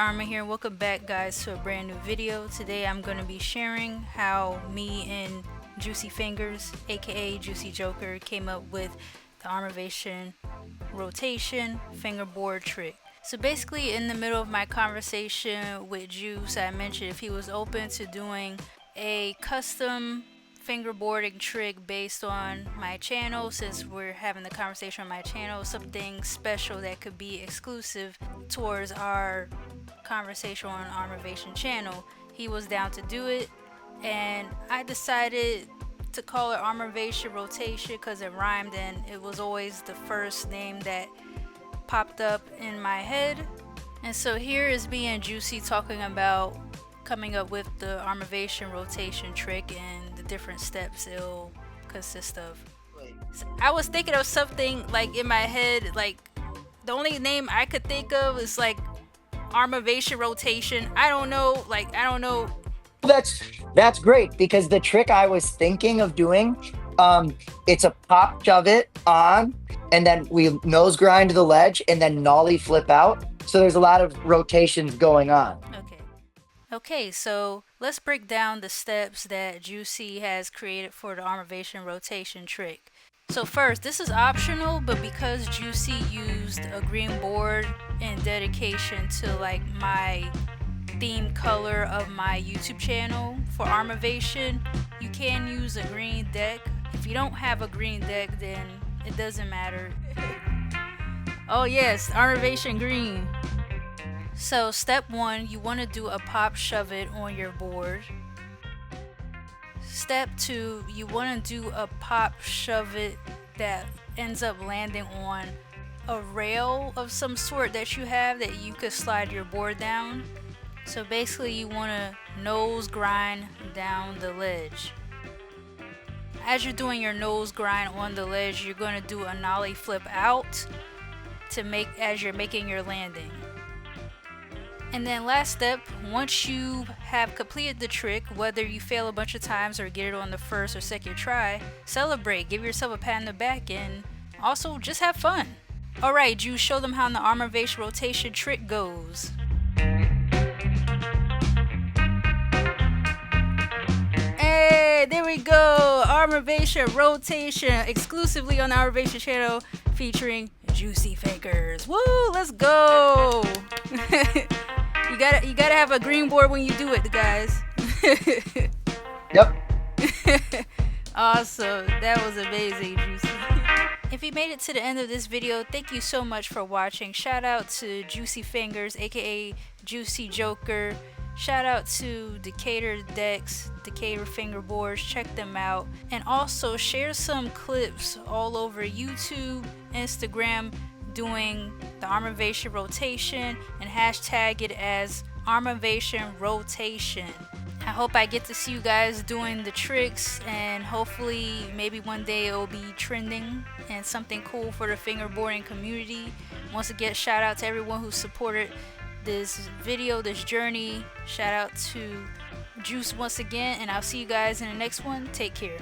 ARMA here, and welcome back guys to a brand new video. Today I'm going to be sharing how me and Juiccy Fingers, aka Juiccy Jokerr, came up with the ARMAvation Rotation fingerboard trick. So basically, in the middle of my conversation with Juice, I mentioned if he was open to doing a custom fingerboarding trick based on my channel, since we're having the conversation on my channel, something special that could be exclusive towards our conversation on ARMAvation Channel. He was down to do it, and I decided to call it ARMAvation Rotation because it rhymed and it was always the first name that popped up in my head. And so here is me and Juicy talking about coming up with the ARMAvation Rotation trick and the different steps it'll consist of. So I was thinking of something like in my head, like the only name I could think of is like ARMAvation Rotation. I don't know. That's great, because the trick I was thinking of doing, it's a pop shove it on, and then we nose grind to the ledge and then nollie flip out. So there's a lot of rotations going on. Okay, so let's break down the steps that Juicy has created for the ARMAvation Rotation trick. So first, this is optional, but because Juicy used a green board in dedication to like my theme color of my YouTube channel for ARMAvation, you can use a green deck. If you don't have a green deck, then it doesn't matter. Oh yes, ARMAvation green. So step 1, you want to do a pop shove it on your board. Step 2, you want to do a pop shove it that ends up landing on a rail of some sort that you have that you could slide your board down. So basically you want to nose grind down the ledge. As you're doing your nose grind on the ledge, you're going to do a nollie flip out as you're making your landing. And then last step, once you have completed the trick, whether you fail a bunch of times or get it on the first or second try, celebrate, give yourself a pat on the back, and also just have fun. Alright, Juice, show them how the ARMAvation Rotation trick goes. Hey, there we go! ARMAvation Rotation, exclusively on the ARMAvation Channel, featuring Juiccy Jokerr. Woo, let's go! You gotta have a green board when you do it, guys. Yep. Awesome. That was amazing, Juicy. If you made it to the end of this video, thank you so much for watching. Shout out to Juiccy Fingers, aka Juiccy Jokerr. Shout out to Decatur decks, Decatur fingerboards. Check them out. And also share some clips all over YouTube, Instagram, doing the ARMAvation Rotation, and hashtag it as ARMAvation Rotation. I hope I get to see you guys doing the tricks, and hopefully maybe one day it will be trending and something cool for the fingerboarding community. Once again, shout out to everyone who supported this video, this journey. Shout out to Juice once again, and I'll see you guys in the next one. Take care.